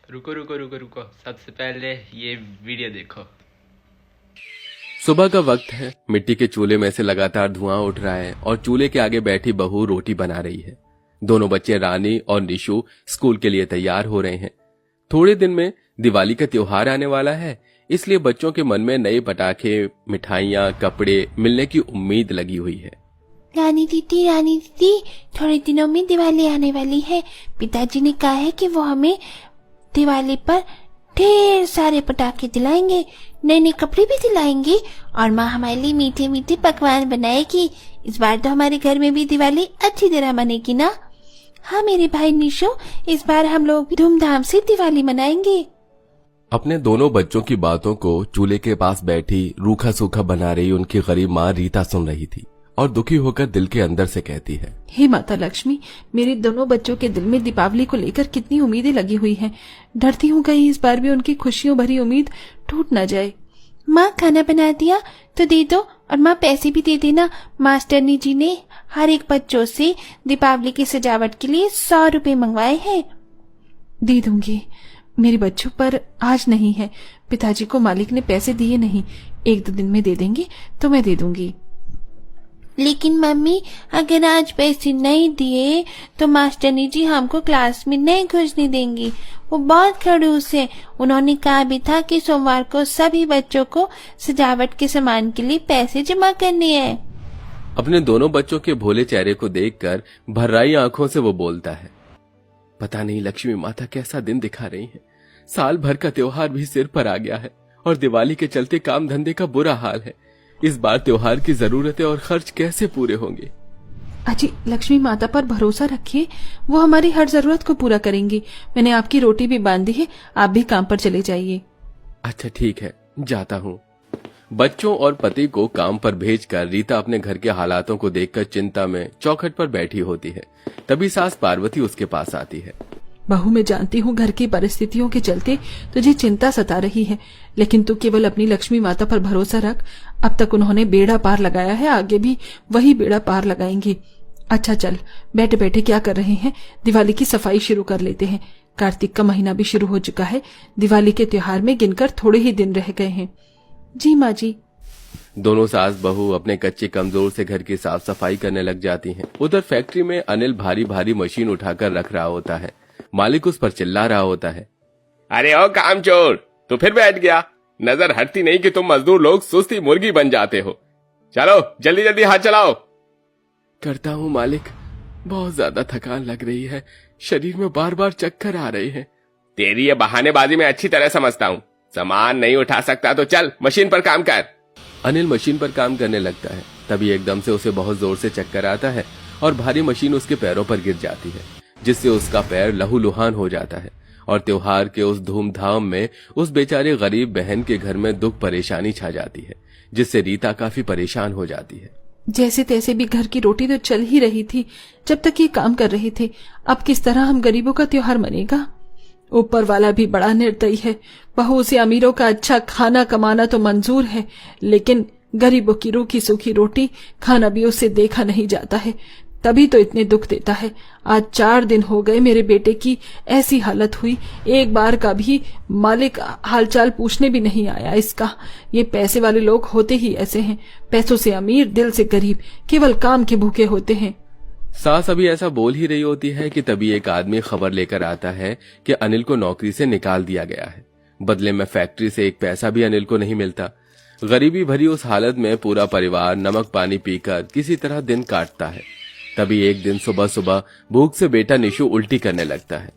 रुको रुको रुको रुको, सबसे पहले ये वीडियो देखो। सुबह का वक्त है। मिट्टी के चूल्हे में से लगातार धुआं उठ रहा है और चूल्हे के आगे बैठी बहू रोटी बना रही है। दोनों बच्चे रानी और निशु स्कूल के लिए तैयार हो रहे हैं। थोड़े दिन में दिवाली का त्योहार आने वाला है, इसलिए बच्चों के मन में नए पटाखे, मिठाइयाँ, कपड़े मिलने की उम्मीद लगी हुई है। रानी दीदी, थोड़े दिनों में दिवाली आने वाली है। पिताजी ने कहा है कि वो हमें दिवाली पर ढेर सारे पटाखे दिलाएंगे, नए नए कपड़े भी दिलाएंगे और माँ हमारे लिए मीठे मीठे पकवान बनाएगी। इस बार तो हमारे घर में भी दिवाली अच्छी तरह मनेगी ना? हाँ मेरे भाई निशु, इस बार हम लोग भी धूमधाम से दिवाली मनाएंगे। अपने दोनों बच्चों की बातों को चूल्हे के पास बैठी रूखा सूखा बना रही उनकी गरीब माँ रीता सुन रही थी और दुखी होकर दिल के अंदर से कहती है, हे माता लक्ष्मी, मेरे दोनों बच्चों के दिल में दीपावली को लेकर कितनी उम्मीदें लगी हुई हैं। डरती हूँ कहीं इस बार भी उनकी खुशियों भरी उम्मीद टूट न जाए। माँ खाना बना दिया तो दे दो, और माँ पैसे भी दे देना। मास्टरनी जी ने हर एक बच्चों से दीपावली की सजावट के लिए 100 रुपए मंगवाए हैं। दे दूंगी मेरे बच्चों, पर आज नहीं है। पिताजी को मालिक ने पैसे दिए नहीं, 1-2 दिन में दे देंगे तो मैं दे दूंगी। लेकिन मम्मी, अगर आज पैसे नहीं दिए तो मास्टरनी जी हमको क्लास में नहीं घुसने देंगी। वो बहुत खड़ूस है। उन्होंने कहा भी था कि सोमवार को सभी बच्चों को सजावट के सामान के लिए पैसे जमा करने हैं। अपने दोनों बच्चों के भोले चेहरे को देखकर भर्राई आंखों से वो बोलता है, पता नहीं लक्ष्मी माता कैसा दिन दिखा रही है। साल भर का त्योहार भी सिर पर आ गया है और दिवाली के चलते काम धंधे का बुरा हाल है। इस बार त्योहार की जरूरतें और खर्च कैसे पूरे होंगे? अजी, लक्ष्मी माता पर भरोसा रखिए, वो हमारी हर जरूरत को पूरा करेंगी। मैंने आपकी रोटी भी बांध दी है, आप भी काम पर चले जाइए। अच्छा ठीक है, जाता हूँ। बच्चों और पति को काम पर भेजकर रीता अपने घर के हालातों को देखकर चिंता में चौखट पर बैठी होती है। तभी सास पार्वती उसके पास आती है। बहू, मैं जानती हूँ घर की परिस्थितियों के चलते तुझे चिंता सता रही है, लेकिन तू केवल अपनी लक्ष्मी माता पर भरोसा रख। अब तक उन्होंने बेड़ा पार लगाया है, आगे भी वही बेड़ा पार लगाएंगे। अच्छा चल, बैठे बैठे क्या कर रहे हैं? दिवाली की सफाई शुरू कर लेते हैं। कार्तिक का महीना भी शुरू हो चुका है। दिवाली के त्योहार में गिनकर थोड़े ही दिन रह गए हैं। जी माँ जी। दोनों सास बहू अपने कच्चे कमजोर से घर की साफ सफाई करने लग जाती हैं। उधर फैक्ट्री में अनिल भारी भारी मशीन उठाकर रख रहा होता है। मालिक उस पर चिल्ला रहा होता है, अरे ओ कामचोर, तू फिर बैठ गया? नजर हटती नहीं कि तुम मजदूर लोग सुस्ती मुर्गी बन जाते हो। चलो जल्दी जल्दी हाथ चलाओ। करता हूँ मालिक, बहुत ज्यादा थकान लग रही है, शरीर में बार बार चक्कर आ रहे हैं। तेरी ये बहानेबाजी मैं अच्छी तरह समझता हूँ। सामान नहीं उठा सकता तो चल मशीन पर काम कर। अनिल मशीन पर काम करने लगता है। तभी एकदम से उसे बहुत जोर से चक्कर आता है और भारी मशीन उसके पैरों पर गिर जाती है, जिससे उसका पैर लहूलुहान हो जाता है। और त्योहार के उस धूमधाम में उस बेचारे गरीब बहन के घर में दुख परेशानी छा जाती है, जिससे रीता काफी परेशान हो जाती है। जैसे तैसे भी घर की रोटी तो चल ही रही थी जब तक ये काम कर रहे थे। अब किस तरह हम गरीबों का त्योहार मनेगा? ऊपर वाला भी बड़ा निर्दयी है। बहू से अमीरों का अच्छा खाना कमाना तो मंजूर है, लेकिन गरीबों की रूखी सूखी रोटी खाना भी उससे देखा नहीं जाता है। तभी तो इतने दुख देता है। आज 4 दिन हो गए मेरे बेटे की ऐसी हालत हुई, एक बार का भी मालिक हालचाल पूछने भी नहीं आया इसका। ये पैसे वाले लोग होते ही ऐसे हैं, पैसों से अमीर, दिल से गरीब, केवल काम के भूखे होते हैं। सास अभी ऐसा बोल ही रही होती है कि तभी एक आदमी खबर लेकर आता है कि अनिल को नौकरी से निकाल दिया गया है। बदले में फैक्ट्री से एक पैसा भी अनिल को नहीं मिलता। गरीबी भरी उस हालत में पूरा परिवार नमक पानी पीकर किसी तरह दिन काटता है। तभी एक दिन सुबह सुबह भूख से बेटा निशु उल्टी करने लगता है।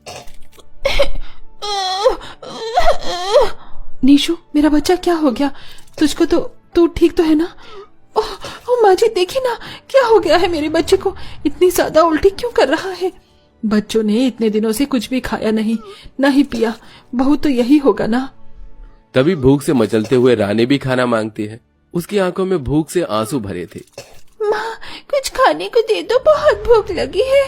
निशु, मेरा बच्चा क्या हो गया तुझको? तो तू ठीक तो है ना? ओह माँ जी, देखी ना क्या हो गया है मेरे बच्चे को, इतनी ज्यादा उल्टी क्यों कर रहा है? बच्चों ने इतने दिनों से कुछ भी खाया नहीं, ना ही पिया। बहू तो यही होगा ना। तभी भूख से मचलते हुए रानी भी खाना मांगती है। उसकी आंखों में भूख से आंसू भरे थे। माँ, कुछ खाने को दे दो, बहुत भूख लगी है।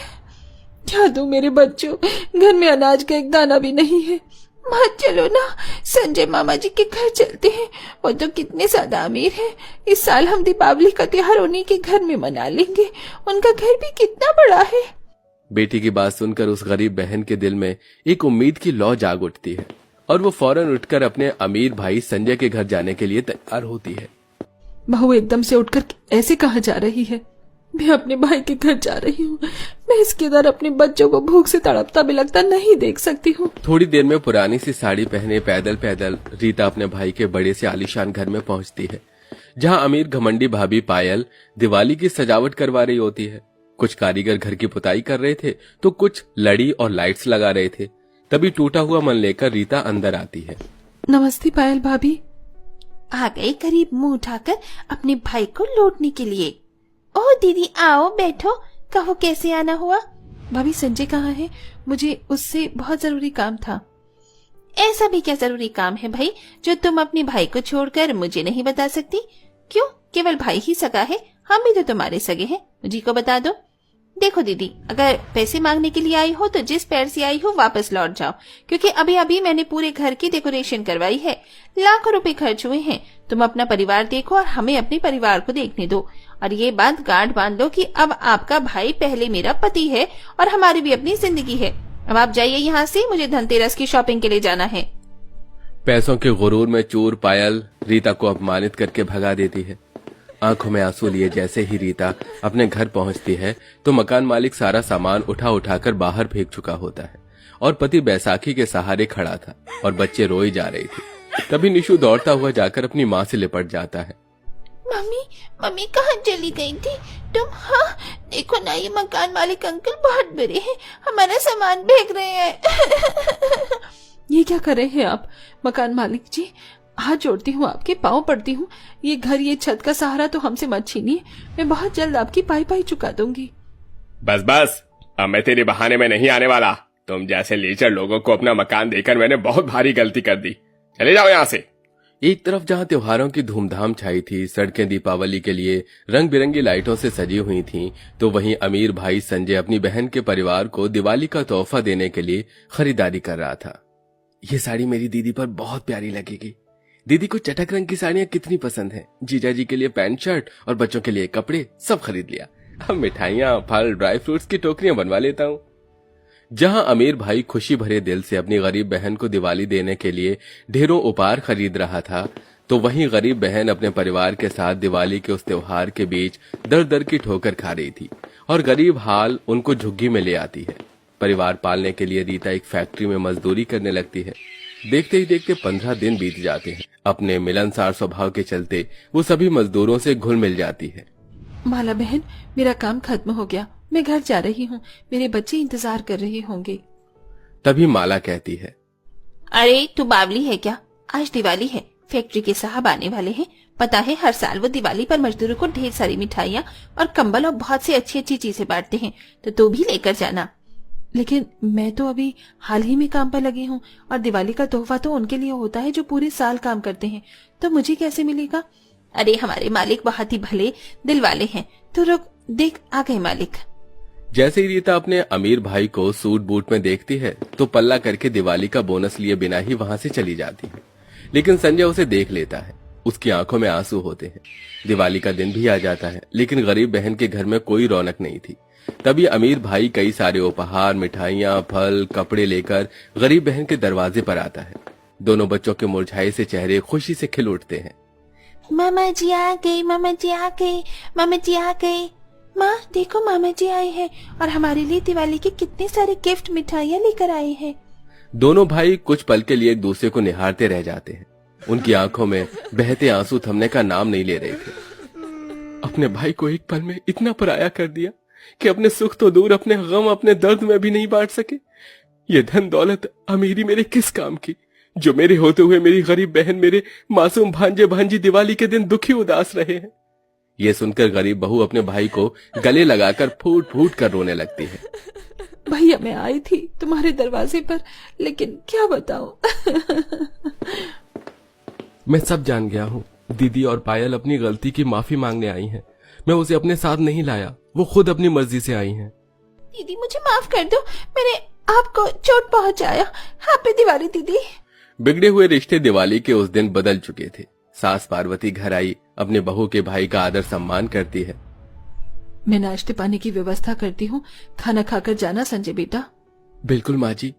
क्या दूं मेरे बच्चों, घर में अनाज का एक दाना भी नहीं है। माँ चलो ना, संजय मामा जी के घर चलते हैं। वो तो कितने ज्यादा अमीर हैं। इस साल हम दीपावली का त्योहार उन्हीं के घर में मना लेंगे। उनका घर भी कितना बड़ा है। बेटी की बात सुनकर उस गरीब बहन के दिल में एक उम्मीद की लौ जाग उठती है और वो फौरन उठकर अपने अमीर भाई संजय के घर जाने के लिए तैयार होती है। बहू एकदम से उठकर ऐसे कहाँ जा रही है? मैं अपने भाई के घर जा रही हूँ। मैं इसके इधर अपने बच्चों को भूख से तड़पता बिलखता नहीं देख सकती हूँ। थोड़ी देर में पुरानी सी साड़ी पहने पैदल पैदल रीता अपने भाई के बड़े से आलीशान घर में पहुंचती है, जहां अमीर घमंडी भाभी पायल दिवाली की सजावट करवा रही होती है। कुछ कारीगर घर की पुताई कर रहे थे तो कुछ लड़ी और लाइट्स लगा रहे थे। तभी टूटा हुआ मन लेकर रीता अंदर आती है। नमस्ते पायल भाभी। आ गए करीब मुंह उठाकर अपने भाई को लौटने के लिए। ओह दीदी आओ बैठो, कहो कैसे आना हुआ? भाभी संजय कहाँ है? मुझे उससे बहुत जरूरी काम था। ऐसा भी क्या जरूरी काम है भाई जो तुम अपने भाई को छोड़कर मुझे नहीं बता सकती? क्यों, केवल भाई ही सगा है? हम भी तो तुम्हारे सगे हैं, मुझे को बता दो। देखो दीदी, अगर पैसे मांगने के लिए आई हो तो जिस पैर से आई हो वापस लौट जाओ, क्योंकि अभी अभी मैंने पूरे घर की डेकोरेशन करवाई है, लाखों रुपए खर्च हुए हैं। तुम अपना परिवार देखो और हमें अपने परिवार को देखने दो। और ये बात गांठ बांध लो कि अब आपका भाई पहले मेरा पति है और हमारी भी अपनी जिंदगी है। अब आप जाइए यहाँ से, मुझे धनतेरस की शॉपिंग के लिए जाना है। पैसों के गुरूर में चूर पायल रीता को अपमानित करके भगा देती है। आंखों में आंसू लिए जैसे ही रीता अपने घर पहुंचती है तो मकान मालिक सारा सामान उठा उठाकर बाहर फेंक चुका होता है और पति बैसाखी के सहारे खड़ा था और बच्चे रोई जा रही थी। तभी निशु दौड़ता हुआ जाकर अपनी माँ से लिपट जाता है। मम्मी, मम्मी कहाँ चली गई थी तुम? हाँ देखो ना, ये मकान मालिक अंकल बहुत बुरे हैं, हमारा सामान फेंक रहे हैं। ये क्या कर रहे हैं आप? मकान मालिक जी, हाथ जोड़ती हूँ, आपके पाँव पड़ती हूँ। ये घर, ये छत का सहारा तो हमसे मत छीनिए। मैं बहुत जल्द आपकी पाई पाई चुका दूंगी। बस बस, अब मैं तेरे बहाने में नहीं आने वाला। तुम जैसे लीचर लोगों को अपना मकान देकर मैंने बहुत भारी गलती कर दी। चले जाओ यहाँ से। एक तरफ जहां त्योहारों की धूमधाम छाई थी, सड़कें दीपावली के लिए रंग बिरंगी लाइटों से सजी हुई थीं, तो वहीं अमीर भाई संजय अपनी बहन के परिवार को दिवाली का तोहफा देने के लिए खरीदारी कर रहा था। ये साड़ी मेरी दीदी पर बहुत प्यारी लगेगी। दीदी को चटक रंग की साड़ियां कितनी पसंद हैं। जीजा जी के लिए पैंट शर्ट और बच्चों के लिए कपड़े सब खरीद लिया। अब मिठाइयां, फल, ड्राई फ्रूट्स की टोकरियां बनवा लेता हूँ। जहां अमीर भाई खुशी भरे दिल से अपनी गरीब बहन को दिवाली देने के लिए ढेरों उपहार खरीद रहा था, तो वहीं गरीब बहन अपने परिवार के साथ दिवाली के उस त्योहार के बीच दर दर की ठोकर खा रही थी और गरीब हाल उनको झुग्गी में ले आती है। परिवार पालने के लिए रीता एक फैक्ट्री में मजदूरी करने लगती है। देखते ही देखते 15 दिन बीत जाते हैं। अपने मिलनसार स्वभाव के चलते वो सभी मजदूरों से घुल मिल जाती है। माला बहन, मेरा काम खत्म हो गया, मैं घर जा रही हूँ। मेरे बच्चे इंतजार कर रहे होंगे। तभी माला कहती है, अरे तू बावली है क्या? आज दिवाली है, फैक्ट्री के साहब आने वाले हैं। पता है हर साल वो दिवाली पर मजदूरों को ढेर सारी मिठाइयाँ और कंबल और बहुत सी अच्छी अच्छी चीजें बांटते हैं, तो तू भी लेकर जाना। लेकिन मैं तो अभी हाल ही में काम पर लगी हूँ और दिवाली का तोहफा तो उनके लिए होता है जो पूरे साल काम करते हैं, तो मुझे कैसे मिलेगा? अरे हमारे मालिक बहुत ही भले दिल वाले हैं। तो रुक, देख आ गए मालिक। जैसे ही रीता अपने अमीर भाई को सूट बूट में देखती है तो पल्ला करके दिवाली का बोनस लिए बिना ही वहां से चली जाती है। लेकिन संजय उसे देख लेता है। उसकी आंखों में आंसू होते हैं। दिवाली का दिन भी आ जाता है, लेकिन गरीब बहन के घर में कोई रौनक नहीं थी। तभी अमीर भाई कई सारे उपहार, मिठाइयां, फल, कपड़े लेकर गरीब बहन के दरवाजे पर आता है। दोनों बच्चों के मुरझाए से चेहरे खुशी से खिल उठते हैं। मामा जी आ गए, मामा जी आ गए, मामा जी आ गए। माँ देखो, मामा जी आए हैं और हमारे लिए दिवाली के कितने सारे गिफ्ट, मिठाइयाँ लेकर आए हैं। दोनों भाई कुछ पल के लिए एक दूसरे को निहारते रह जाते हैं। उनकी आंखों में बहते आंसू थमने का नाम नहीं ले रहे थे। अपने भाई को एक पल में इतना पराया कर दिया कि अपने सुख तो दूर, अपने गम, अपने दर्द में भी नहीं बांट सके। ये धन दौलत अमीरी मेरे किस काम की, जो मेरे होते हुए मेरी गरीब बहन, मेरे मासूम भांजे भांजी दिवाली के दिन दुखी उदास रहे हैं। ये सुनकर गरीब बहू अपने भाई को गले लगाकर फूट फूट कर रोने लगती है। भैया मैं आई थी तुम्हारे दरवाजे पर, लेकिन क्या बताऊं। मैं सब जान गया हूँ। दीदी और पायल अपनी गलती की माफी मांगने आई हैं। मैं उसे अपने साथ नहीं लाया, वो खुद अपनी मर्जी से आई हैं। दीदी मुझे माफ कर दो, मैंने आपको चोट पहुंचाया। हैप्पी दिवाली दीदी। बिगड़े हुए रिश्ते दिवाली के उस दिन बदल चुके थे। सास पार्वती घर आई, अपने बहू के भाई का आदर सम्मान करती है। मैं नाश्ते पानी की व्यवस्था करती हूँ, खाना खाकर जाना संजय बेटा। बिल्कुल माँ जी,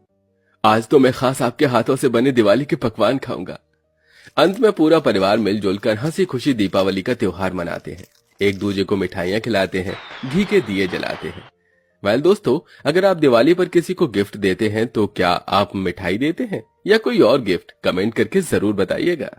आज तो मैं खास आपके हाथों से बने दिवाली के पकवान खाऊंगा। अंत में पूरा परिवार मिलजुल कर हंसी खुशी दीपावली का त्योहार मनाते हैं, एक दूसरे को मिठाइयां खिलाते हैं, घी के दिए जलाते हैं। वेल दोस्तों, अगर आप दिवाली पर किसी को गिफ्ट देते हैं तो क्या आप मिठाई देते हैं या कोई और गिफ्ट? कमेंट करके जरूर बताइएगा।